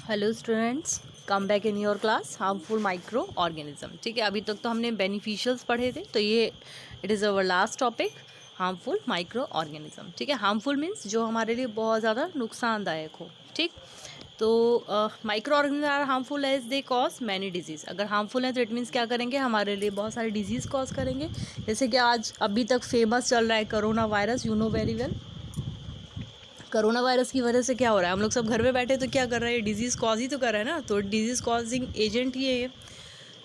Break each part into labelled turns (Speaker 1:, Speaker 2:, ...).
Speaker 1: Hello students, come back in your class harmful micro organism. ठीक है, अभी तक तो हमने बेनिफिशियल्स पढ़े थे, तो ये it is our last topic, harmful micro organism. ठीक है, हार्मफुल मीन्स जो हमारे लिए बहुत ज़्यादा नुकसानदायक हो। ठीक, तो microorganism are harmful as they cause many disease. अगर हार्मफुल है तो इट मीन्स क्या करेंगे, हमारे लिए बहुत सारे डिजीज़ कॉज करेंगे। जैसे कि आज अभी तक फेमस चल रहा है corona virus, you know very well. Corona virus की वजह से क्या हो रहा है, हम लोग सब घर में बैठे तो क्या कर रहे हैं, डिजीज़ कॉज ही तो कर रहा है ना, तो डिजीज़ कॉजिंग एजेंट ही है ये।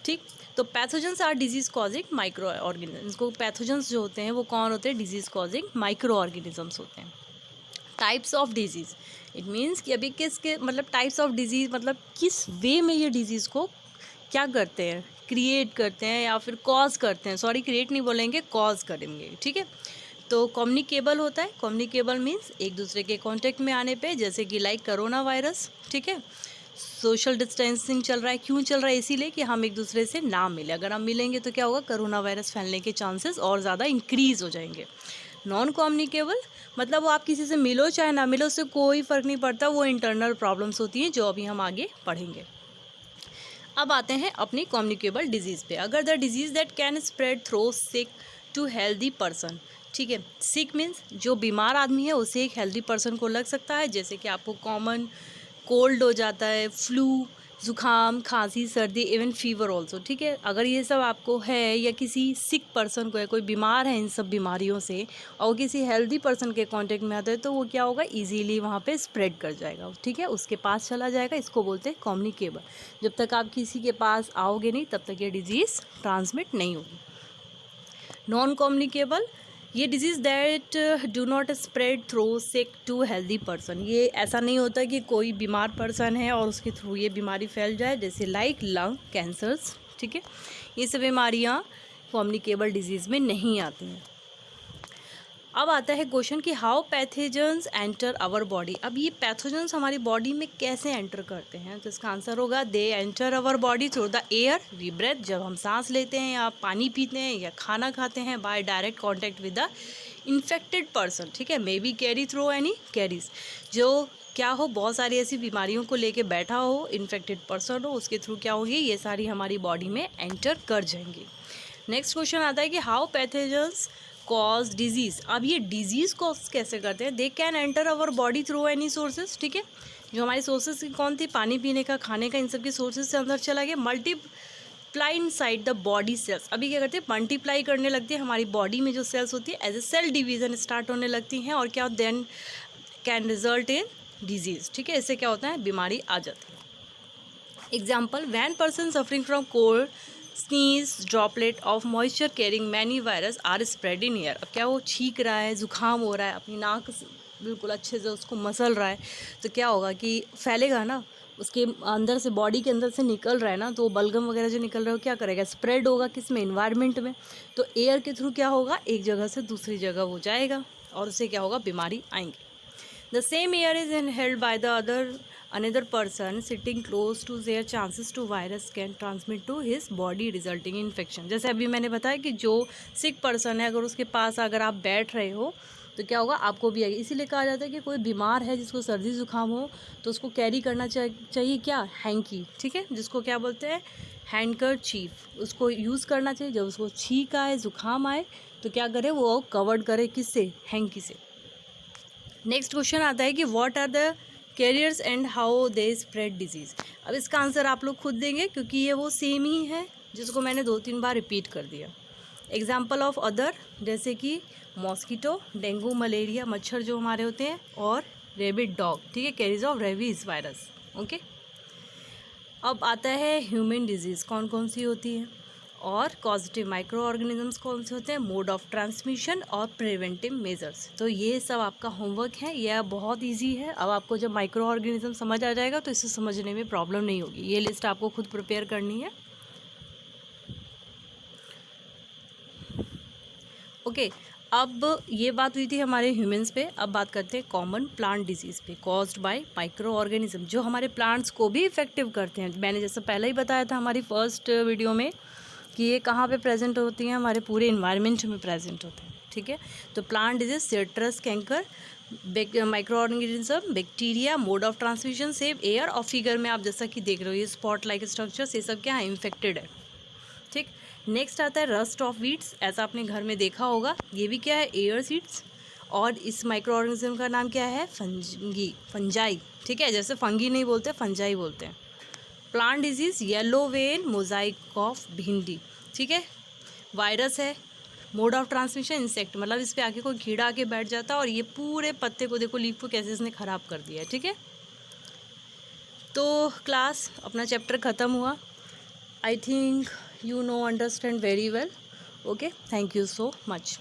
Speaker 1: ठीक, तो pathogens are disease causing microorganism. इसको पैथोजेंस जो होते हैं वो कौन होते हैं, डिजीज़ कॉजिंग माइक्रो ऑर्गेनिजम्स होते हैं। Types of disease, it means कि अभी किसके मतलब टाइप्स ऑफ डिजीज़ मतलब किस वे में ये डिजीज़ को क्या करते हैं, क्रिएट करते हैं या फिर कॉज करते हैं। सॉरी, क्रिएट नहीं बोलेंगे, कॉज करेंगे। ठीक है, तो कम्युनिकेबल होता है। कम्युनिकेबल मीन्स एक दूसरे के कांटेक्ट में आने पे, जैसे कि लाइक कोरोना वायरस। ठीक है, सोशल डिस्टेंसिंग चल रहा है, क्यों चल रहा है, इसीलिए कि हम एक दूसरे से ना मिले। अगर हम मिलेंगे तो क्या होगा, कोरोना वायरस फैलने के चांसेस और ज़्यादा इंक्रीज़ हो जाएंगे। नॉन कम्युनिकेबल मतलब वो आप किसी से मिलो चाहे ना मिलो, उससे कोई फ़र्क नहीं पड़ता, वो इंटरनल प्रॉब्लम्स होती हैं जो अभी हम आगे पढ़ेंगे। अब आते हैं अपनी कम्युनिकेबल डिजीज़ पे। अगर the disease that can spread through sick to healthy person. ठीक है, सिक मीन्स जो बीमार आदमी है उसे एक हेल्दी पर्सन को लग सकता है, जैसे कि आपको कॉमन कोल्ड हो जाता है, फ्लू, ज़ुकाम, खांसी, सर्दी, इवन फीवर ऑल्सो। ठीक है, अगर ये सब आपको है या किसी सिक पर्सन को है, कोई बीमार है इन सब बीमारियों से, और वो किसी हेल्दी पर्सन के कांटेक्ट में आता है, तो वो क्या होगा, इजीली वहाँ पे स्प्रेड कर जाएगा। ठीक है, उसके पास चला जाएगा, इसको बोलते हैं कम्युनिकेबल। जब तक आप किसी के पास आओगे नहीं तब तक ये डिजीज़ ट्रांसमिट नहीं होगी। नॉन कम्युनिकेबल, ये disease that do not spread through sick to healthy person. ये ऐसा नहीं होता कि कोई बीमार पर्सन है और उसके थ्रू ये बीमारी फैल जाए, जैसे लाइक लंग कैंसर्स। ठीक है, ये सब बीमारियाँ कम्युनिकेबल डिजीज़ में नहीं आती हैं। अब आता है क्वेश्चन कि how pathogens enter our body. अब ये पैथोजेंस हमारी बॉडी में कैसे एंटर करते हैं, तो इसका आंसर होगा they enter our body through the air we breathe. जब हम सांस लेते हैं या पानी पीते हैं या खाना खाते हैं, by direct contact with the infected person. ठीक है, may be carry through any carries, जो क्या हो, बहुत सारी ऐसी बीमारियों को लेके बैठा हो, इन्फेक्टेड पर्सन हो, उसके थ्रू क्या होगी, ये सारी हमारी बॉडी में एंटर कर जाएंगी। नेक्स्ट क्वेश्चन आता है कि हाउ पैथोजेंस कॉज डिजीज़। अब ये डिजीज़ कॉज कैसे करते हैं, they can enter our body through any sources. ठीक है, जो हमारी सोर्सेज कौन थी, पानी पीने का, खाने का, इन सब के सोर्सेज से अंदर चला गया। Multiply inside the body cells. अभी क्या करते हैं, मल्टीप्लाई करने लगती है हमारी बॉडी में जो सेल्स होती है, as a cell division start होने लगती हैं, और क्या then can result in disease. ठीक है, इससे क्या होता है, बीमारी आ जाती है। Example, when person suffering from cold sneeze droplet of moisture carrying many virus are spread in air. अब क्या वो छींक रहा है, जुकाम हो रहा है, अपनी नाक बिल्कुल अच्छे से उसको मसल रहा है, तो क्या होगा कि फैलेगा ना, उसके अंदर से, बॉडी के अंदर से निकल रहा है ना, तो बलगम वगैरह जो निकल रहा है वो क्या करेगा, स्प्रेड होगा किस में, इन्वायरमेंट में। तो एयर के थ्रू क्या होगा, एक जगह से दूसरी जगह हो जाएगा, और उससे क्या होगा, बीमारी आएंगी। The same air is inhaled by the another person sitting close to their chances to virus can transmit to his body resulting in infection। जैसे अभी मैंने बताया कि जो सिक पर्सन है, अगर उसके पास अगर आप बैठ रहे हो तो क्या होगा, आपको भी आएगी। इसीलिए कहा जाता है कि कोई बीमार है जिसको सर्दी जुकाम हो तो उसको कैरी करना चाहिए क्या, हैंकी। ठीक है, जिसको क्या बोलते हैं, हैंडकरचीफ, उसको यूज़ करना चाहिए। जब उसको छींक आए, जुकाम आए, तो क्या करे, वो कवर्ड करे किससे, हैंकी से। नेक्स्ट क्वेश्चन आता है कि what are the carriers and how they spread disease. अब इसका आंसर आप लोग खुद देंगे, क्योंकि ये वो सेम ही है जिसको मैंने 2-3 बार रिपीट कर दिया। एग्जाम्पल ऑफ अदर, जैसे कि मॉस्किटो, डेंगू, मलेरिया, मच्छर जो हमारे होते हैं, और रेबिड डॉग। ठीक है, carries of rabies virus. Okay, अब आता है ह्यूमन डिजीज़ कौन कौन सी होती है, और पॉजिटिव माइक्रो ऑर्गेनिजम्स कौन से होते हैं, मोड ऑफ ट्रांसमिशन और प्रिवेंटिव मेजर्स। तो ये सब आपका होमवर्क है, यह बहुत इजी है। अब आपको जब माइक्रो ऑर्गेनिज्म समझ आ जाएगा तो इसे समझने में प्रॉब्लम नहीं होगी। ये लिस्ट आपको खुद प्रिपेयर करनी है। ओके, अब ये बात हुई थी हमारे ह्यूमंस पे, अब बात करते हैं कॉमन प्लांट डिजीज़ पे कॉज्ड बाय माइक्रो ऑर्गेनिज्म, जो हमारे प्लांट्स को भी इफेक्टिव करते हैं। मैंने जैसे पहले ही बताया था हमारी फर्स्ट वीडियो में कि ये कहाँ पे प्रेजेंट होती हैं, हमारे पूरे इन्वायरमेंट में प्रेजेंट होते हैं। ठीक है, तो plant disease, citrus canker, micro organism, bacteria, mode of transmission same air, और फिगर में आप जैसा कि देख रहे हो ये स्पॉट लाइक स्ट्रक्चर्स, ये सब क्या है, इन्फेक्टेड है। ठीक, नेक्स्ट आता है रस्ट ऑफ वीड्स, ऐसा आपने घर में देखा होगा, ये भी क्या है, एयर सीड्स। और इस माइक्रो ऑर्गेनिज्म का नाम क्या है, फंजाई। ठीक है, जैसे फंगी नहीं बोलते, फंजाई बोलते हैं। Plant disease, yellow vein Mosaic of भिंडी। ठीक है, वायरस है। मोड ऑफ ट्रांसमिशन इंसेक्ट, मतलब इस पे आके कोई कीड़ा आके बैठ जाता है और ये पूरे पत्ते को देखो, लीफ को कैसे इसने ख़राब कर दिया है। ठीक है, तो क्लास अपना चैप्टर ख़त्म हुआ। I think you know understand very well. Okay, thank you so much.